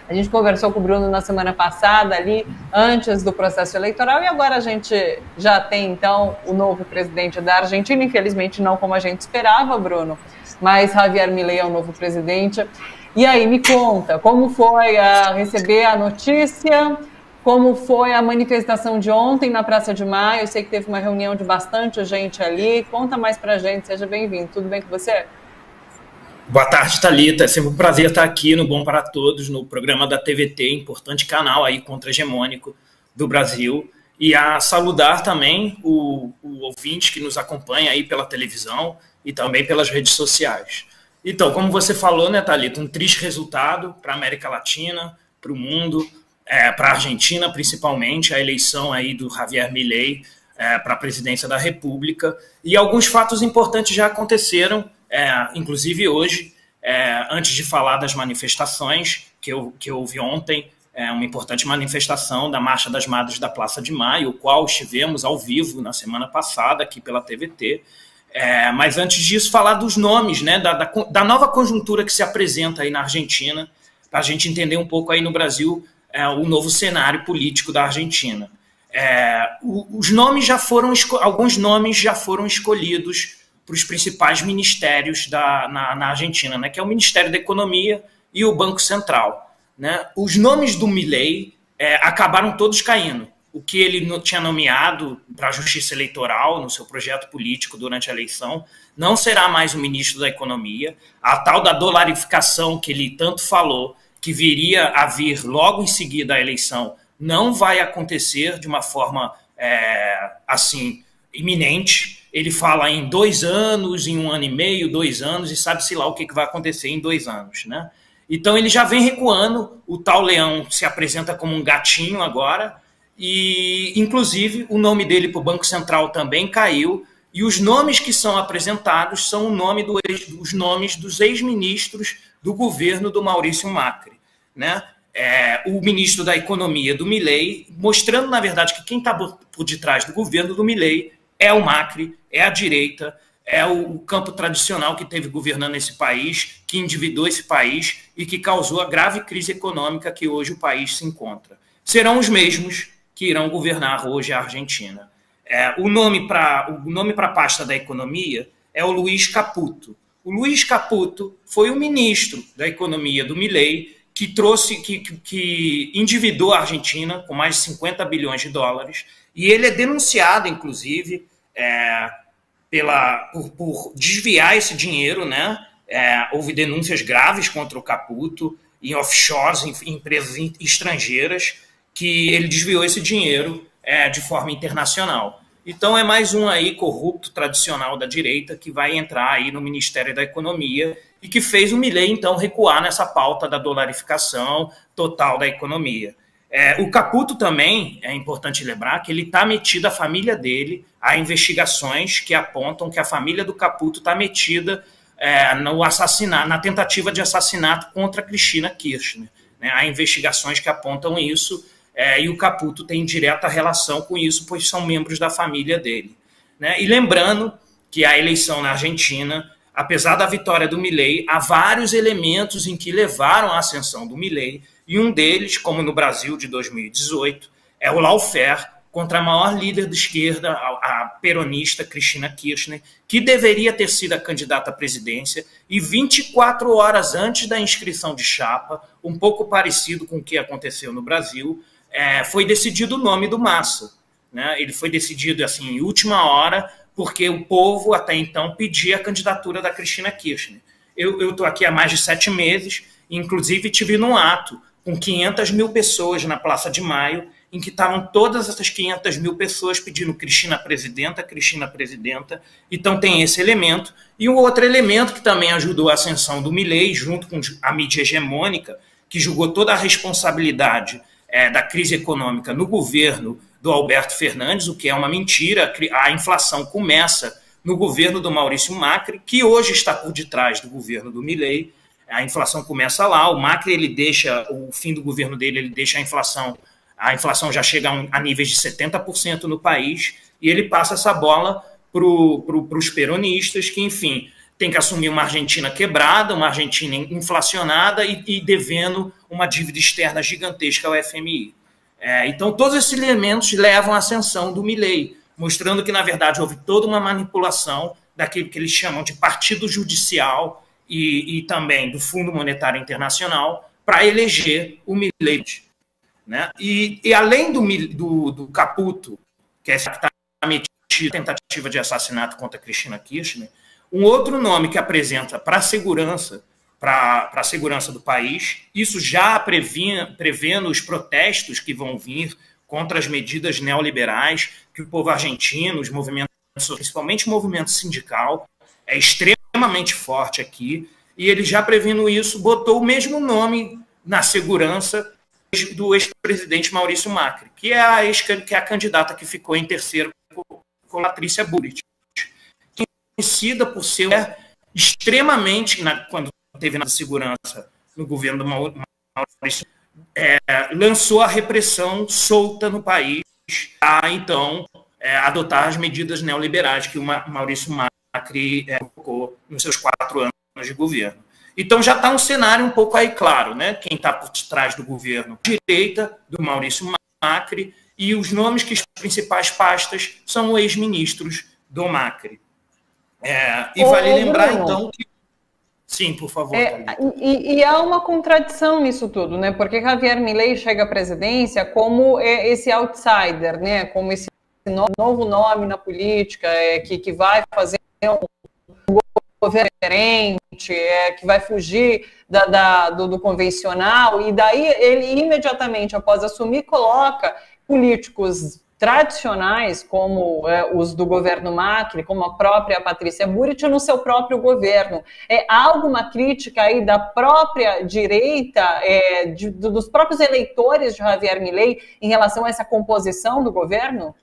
A gente conversou com o Bruno na semana passada, ali, antes do processo eleitoral, e agora a gente já tem, então, o novo presidente da Argentina, infelizmente não como a gente esperava, Bruno, mas Javier Milei é o novo presidente. E aí, me conta, como foi receber a notícia, como foi a manifestação de ontem na Praça de Maio? Eu sei que teve uma reunião de bastante gente ali, conta mais pra gente, seja bem-vindo, tudo bem com você? Boa tarde, Thalita. É sempre um prazer estar aqui no Bom para Todos, no programa da TVT, importante canal aí contra-hegemônico do Brasil. E a saludar também o ouvinte que nos acompanha aí pela televisão e também pelas redes sociais. Então, como você falou, né, Thalita, um triste resultado para a América Latina, para o mundo, para a Argentina principalmente, a eleição aí do Javier Milei para a presidência da República. E alguns fatos importantes já aconteceram, inclusive hoje, antes de falar das manifestações que houve ontem, uma importante manifestação da Marcha das Madres da Praça de Maio, o qual estivemos ao vivo na semana passada aqui pela TVT. Mas antes disso, falar dos nomes, né, da nova conjuntura que se apresenta aí na Argentina, para a gente entender um pouco aí no Brasil o novo cenário político da Argentina. Alguns nomes já foram escolhidos para os principais ministérios na Argentina, né, que é o Ministério da Economia e o Banco Central. Né? Os nomes do Milei acabaram todos caindo. O que ele tinha nomeado para a Justiça Eleitoral no seu projeto político durante a eleição não será mais o ministro da Economia. A tal da dolarificação que ele tanto falou, que viria a vir logo em seguida à eleição, não vai acontecer de uma forma assim iminente. Ele fala em 2 anos, em 1 ano e meio, 2 anos, e sabe-se lá o que vai acontecer em 2 anos. Né? Então ele já vem recuando, o tal leão se apresenta como um gatinho agora, e inclusive o nome dele para o Banco Central também caiu, e os nomes que são apresentados são os nomes dos ex-ministros do governo do Maurício Macri. Né? O ministro da Economia do Milei, mostrando, na verdade, que quem está por detrás do governo do Milei é o Macri, é a direita, é o campo tradicional que teve governando esse país, que endividou esse país e que causou a grave crise econômica que hoje o país se encontra. Serão os mesmos que irão governar hoje a Argentina. O nome para a pasta da economia é o Luiz Caputo. O Luiz Caputo foi o ministro da Economia do Milei que endividou a Argentina com mais de 50 bilhões de dólares, e ele é denunciado, inclusive, por desviar esse dinheiro. Né? Houve denúncias graves contra o Caputo em offshores, em empresas estrangeiras, que ele desviou esse dinheiro de forma internacional. Então é mais um aí corrupto tradicional da direita que vai entrar aí no Ministério da Economia e que fez o Milei, então, recuar nessa pauta da dolarificação total da economia. O Caputo também, é importante lembrar, que ele está metido, a família dele, a investigações que apontam que a família do Caputo está metida na tentativa de assassinato contra Cristina Kirchner. Né? Há investigações que apontam isso, e o Caputo tem direta relação com isso, pois são membros da família dele. Né? E lembrando que a eleição na Argentina, apesar da vitória do Milei, há vários elementos em que levaram à ascensão do Milei, e um deles, como no Brasil de 2018, é o lawfare contra a maior líder de esquerda, a peronista Cristina Kirchner, que deveria ter sido a candidata à presidência, e 24 horas antes da inscrição de chapa, um pouco parecido com o que aconteceu no Brasil, foi decidido o nome do Massa. Né? Ele foi decidido assim, em última hora, porque o povo até então pedia a candidatura da Cristina Kirchner. Eu estou aqui há mais de 7 meses, inclusive tive num ato com 500 mil pessoas na Praça de Maio, em que estavam todas essas 500 mil pessoas pedindo Cristina presidenta, então tem esse elemento. E um outro elemento que também ajudou a ascensão do Milei, junto com a mídia hegemônica, que jogou toda a responsabilidade da crise econômica no governo do Alberto Fernandes, o que é uma mentira. A inflação começa no governo do Maurício Macri, que hoje está por detrás do governo do Milei. A inflação começa lá, o Macri, o fim do governo dele, ele deixa a inflação já chega a níveis de 70% no país, e ele passa essa bola para os peronistas, que, enfim, tem que assumir uma Argentina quebrada, uma Argentina inflacionada e devendo uma dívida externa gigantesca ao FMI. Então, todos esses elementos levam à ascensão do Milei, mostrando que, na verdade, houve toda uma manipulação daquilo que eles chamam de partido judicial e também do Fundo Monetário Internacional para eleger o Milei. Né? E além do Caputo, que está metido em tentativa de assassinato contra Cristina Kirchner, um outro nome que apresenta para a segurança do país, isso já prevendo os protestos que vão vir contra as medidas neoliberais, que o povo argentino, os movimentos, principalmente o movimento sindical, é extremamente forte aqui, e ele já prevendo isso, botou o mesmo nome na segurança do ex-presidente Maurício Macri, que é a candidata que ficou em terceiro com a Patrícia Bullrich, conhecida por ser extremamente, quando teve na segurança no governo do Maurício, lançou a repressão solta no país, a então adotar as medidas neoliberais que o Maurício Macri colocou nos seus 4 anos de governo. Então já está um cenário um pouco aí claro, né? Quem está por trás do governo direita, do Maurício Macri, e os nomes que as principais pastas são ex-ministros do Macri. E vale lembrar, Bruno, então, que... Sim, por favor. E há uma contradição nisso tudo, né? Porque Javier Milei chega à presidência como esse outsider, né? Como esse novo nome na política, que vai fazer um governo diferente, que vai fugir do convencional, e daí ele imediatamente, após assumir, coloca políticos tradicionais, como os do governo Macri, como a própria Patrícia Bullrich, no seu próprio governo. Há alguma crítica aí da própria direita, dos próprios eleitores de Javier Milei em relação a essa composição do governo?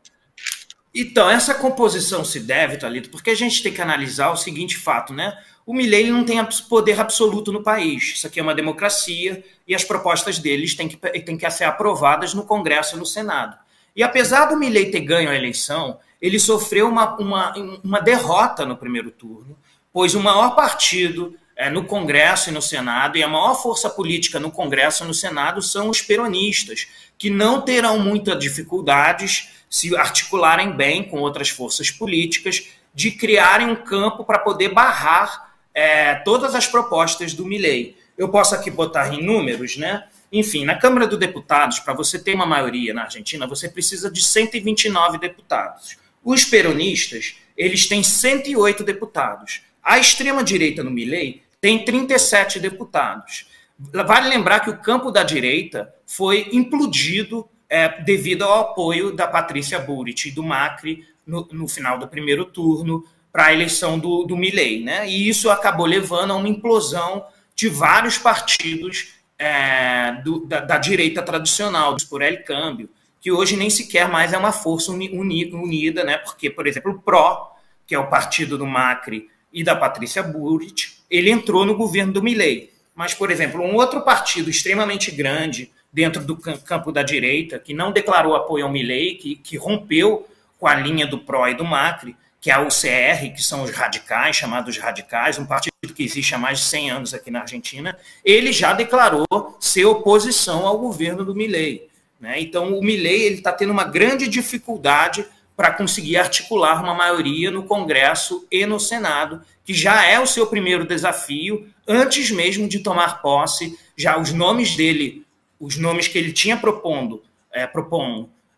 Então, essa composição se deve, Thalita, porque a gente tem que analisar o seguinte fato, né? O Milei não tem poder absoluto no país. Isso aqui é uma democracia e as propostas deles têm que ser aprovadas no Congresso e no Senado. E apesar do Milei ter ganho a eleição, ele sofreu uma derrota no primeiro turno, pois o maior partido no Congresso e no Senado, e a maior força política no Congresso e no Senado são os peronistas, que não terão muitas dificuldades se articularem bem com outras forças políticas, de criarem um campo para poder barrar todas as propostas do Milei. Eu posso aqui botar em números, né? Enfim, na Câmara dos Deputados, para você ter uma maioria na Argentina, você precisa de 129 deputados. Os peronistas, eles têm 108 deputados. A extrema-direita no Milei tem 37 deputados. Vale lembrar que o campo da direita foi implodido devido ao apoio da Patrícia Bullrich e do Macri no final do primeiro turno para a eleição do Milei, né? E isso acabou levando a uma implosão de vários partidos da direita tradicional, por El Cambio, que hoje nem sequer mais é uma força unida, né? Porque, por exemplo, o PRO, que é o partido do Macri e da Patrícia Bullrich, ele entrou no governo do Milei. Mas, por exemplo, um outro partido extremamente grande dentro do campo da direita, que não declarou apoio ao Milei, que rompeu com a linha do PRO e do Macri, que é a UCR, que são os radicais, chamados radicais, um partido que existe há mais de 100 anos aqui na Argentina, ele já declarou ser oposição ao governo do Milei, né? Então, o Milei está tendo uma grande dificuldade para conseguir articular uma maioria no Congresso e no Senado, que já é o seu primeiro desafio, antes mesmo de tomar posse. Já os nomes dele, os nomes que ele tinha propondo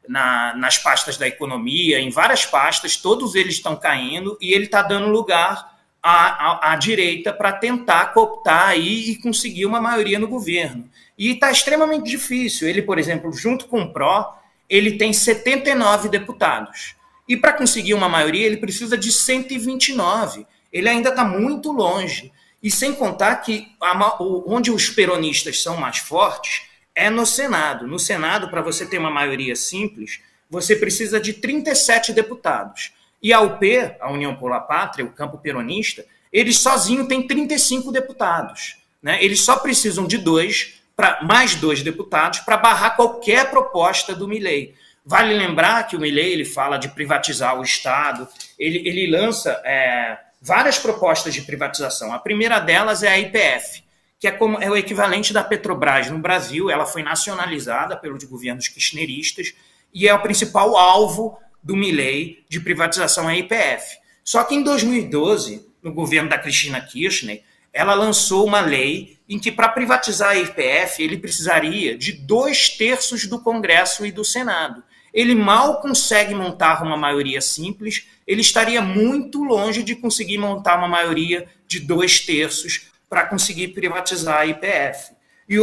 nas pastas da economia, em várias pastas, todos eles estão caindo e ele está dando lugar à direita para tentar cooptar aí e conseguir uma maioria no governo. E está extremamente difícil. Ele, por exemplo, junto com o PRO, ele tem 79 deputados. E para conseguir uma maioria, ele precisa de 129. Ele ainda está muito longe. E sem contar que onde os peronistas são mais fortes é no Senado. No Senado, para você ter uma maioria simples, você precisa de 37 deputados. E a UP, a União pela Pátria, o campo peronista, eles sozinhos têm 35 deputados, né? Eles só precisam de mais dois deputados para barrar qualquer proposta do Milei. Vale lembrar que o Milei ele fala de privatizar o Estado, ele lança várias propostas de privatização. A primeira delas é a YPF, que é o equivalente da Petrobras no Brasil. Ela foi nacionalizada pelos governos kirchneristas e é o principal alvo do Milei de privatização, a YPF. Só que em 2012, no governo da Cristina Kirchner, ela lançou uma lei em que, para privatizar a YPF, ele precisaria de 2/3 do Congresso e do Senado. Ele mal consegue montar uma maioria simples, ele estaria muito longe de conseguir montar uma maioria de 2/3 para conseguir privatizar a YPF. E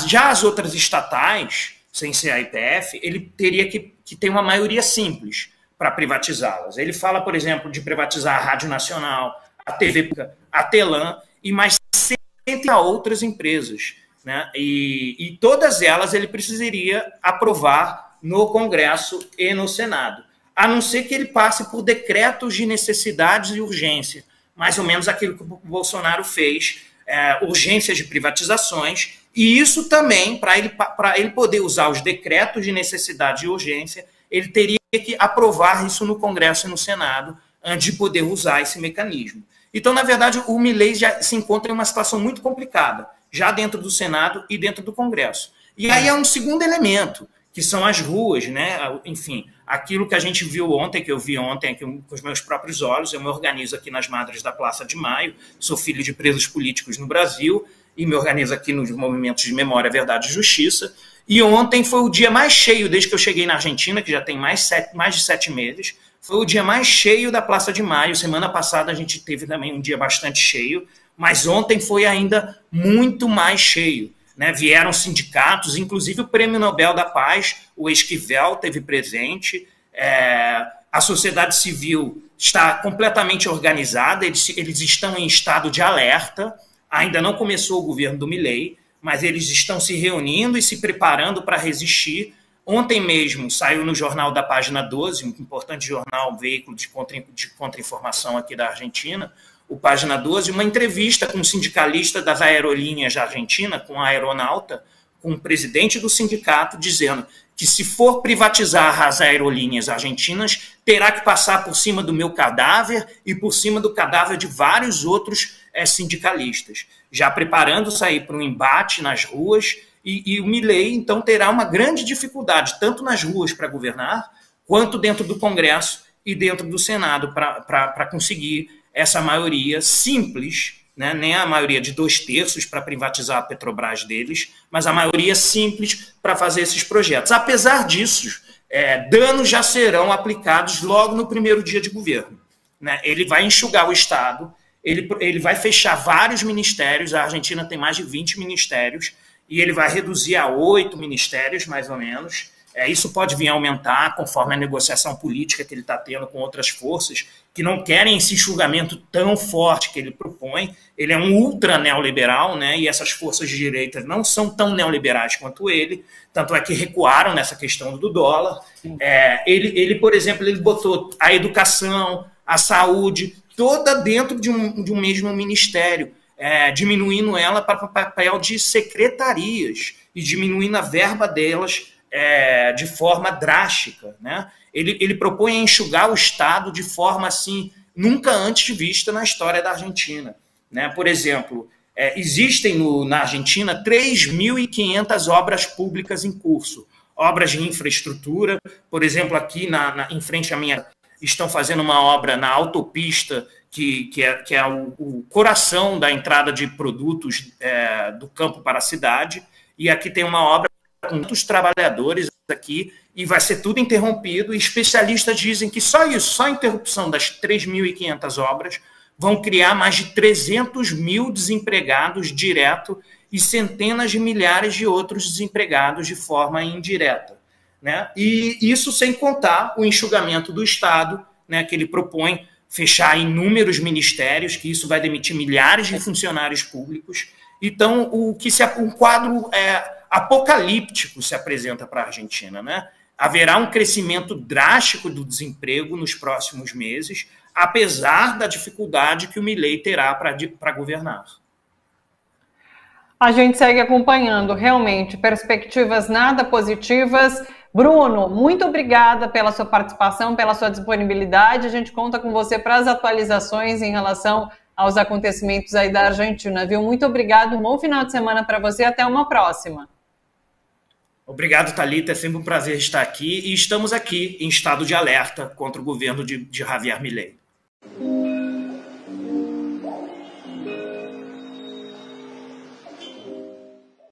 já as outras estatais, sem ser a YPF, ele teria que ter uma maioria simples para privatizá-las. Ele fala, por exemplo, de privatizar a Rádio Nacional, a TV, a Telam e mais 60 outras empresas, né? E todas elas ele precisaria aprovar no Congresso e no Senado, a não ser que ele passe por decretos de necessidades e urgência, mais ou menos aquilo que o Bolsonaro fez, urgências de privatizações, e isso também, para ele poder usar os decretos de necessidade e urgência, ele teria que aprovar isso no Congresso e no Senado antes de poder usar esse mecanismo. Então, na verdade, o Milei já se encontra em uma situação muito complicada, já dentro do Senado e dentro do Congresso. E aí é um segundo elemento, que são as ruas, né? Enfim, aquilo que a gente viu ontem, que eu vi ontem aqui com os meus próprios olhos. Eu me organizo aqui nas Madres da Praça de Maio, sou filho de presos políticos no Brasil e me organizo aqui nos movimentos de Memória, Verdade e Justiça. E ontem foi o dia mais cheio desde que eu cheguei na Argentina, que já tem mais de 7 meses. Foi o dia mais cheio da Praça de Maio. Semana passada a gente teve também um dia bastante cheio, mas ontem foi ainda muito mais cheio, né? Vieram sindicatos, inclusive o Prêmio Nobel da Paz, o Esquivel, teve presente. A sociedade civil está completamente organizada, eles estão em estado de alerta. Ainda não começou o governo do Milei, mas eles estão se reunindo e se preparando para resistir. Ontem mesmo saiu no jornal da Página 12, um importante jornal, um veículo de contra-informação aqui da Argentina, o Página 12, uma entrevista com um sindicalista das aerolíneas da Argentina, com a aeronauta, com o presidente do sindicato, dizendo que se for privatizar as aerolíneas argentinas, terá que passar por cima do meu cadáver e por cima do cadáver de vários outros sindicalistas, já preparando sair para um embate nas ruas, e o Milei, então, terá uma grande dificuldade, tanto nas ruas para governar, quanto dentro do Congresso e dentro do Senado, para conseguir essa maioria simples, né? Nem a maioria de 2/3 para privatizar a Petrobras deles, mas a maioria simples para fazer esses projetos. Apesar disso, danos já serão aplicados logo no primeiro dia de governo, né? Ele vai enxugar o Estado, ele vai fechar vários ministérios. A Argentina tem mais de 20 ministérios, e ele vai reduzir a 8 ministérios, mais ou menos. Isso pode vir a aumentar conforme a negociação política que ele está tendo com outras forças que não querem esse enxugamento tão forte que ele propõe. Ele é um ultra neoliberal, né? E essas forças de direita não são tão neoliberais quanto ele, tanto é que recuaram nessa questão do dólar. Ele, por exemplo, ele botou a educação, a saúde, toda dentro de um mesmo ministério, diminuindo ela para o papel de secretarias e diminuindo a verba delas de forma drástica, né? Ele propõe enxugar o Estado de forma assim nunca antes vista na história da Argentina, né? Por exemplo, existem na Argentina 3.500 obras públicas em curso, obras de infraestrutura. Por exemplo, aqui em frente à minha, estão fazendo uma obra na autopista que é o coração da entrada de produtos do campo para a cidade, e aqui tem uma obra com muitos trabalhadores aqui, e vai ser tudo interrompido, e especialistas dizem que só isso, só a interrupção das 3.500 obras, vão criar mais de 300 mil desempregados direto e centenas de milhares de outros desempregados de forma indireta, né? E isso sem contar o enxugamento do Estado, né, que ele propõe fechar inúmeros ministérios, que isso vai demitir milhares de funcionários públicos. Então, um quadro apocalíptico se apresenta para a Argentina, né? Haverá um crescimento drástico do desemprego nos próximos meses, apesar da dificuldade que o Milei terá para governar. A gente segue acompanhando, realmente, perspectivas nada positivas. Bruno, muito obrigada pela sua participação, pela sua disponibilidade. A gente conta com você para as atualizações em relação aos acontecimentos aí da Argentina, viu? Muito obrigado, um bom final de semana para você, até uma próxima. Obrigado, Thalita, é sempre um prazer estar aqui e estamos aqui em estado de alerta contra o governo de Javier Milei.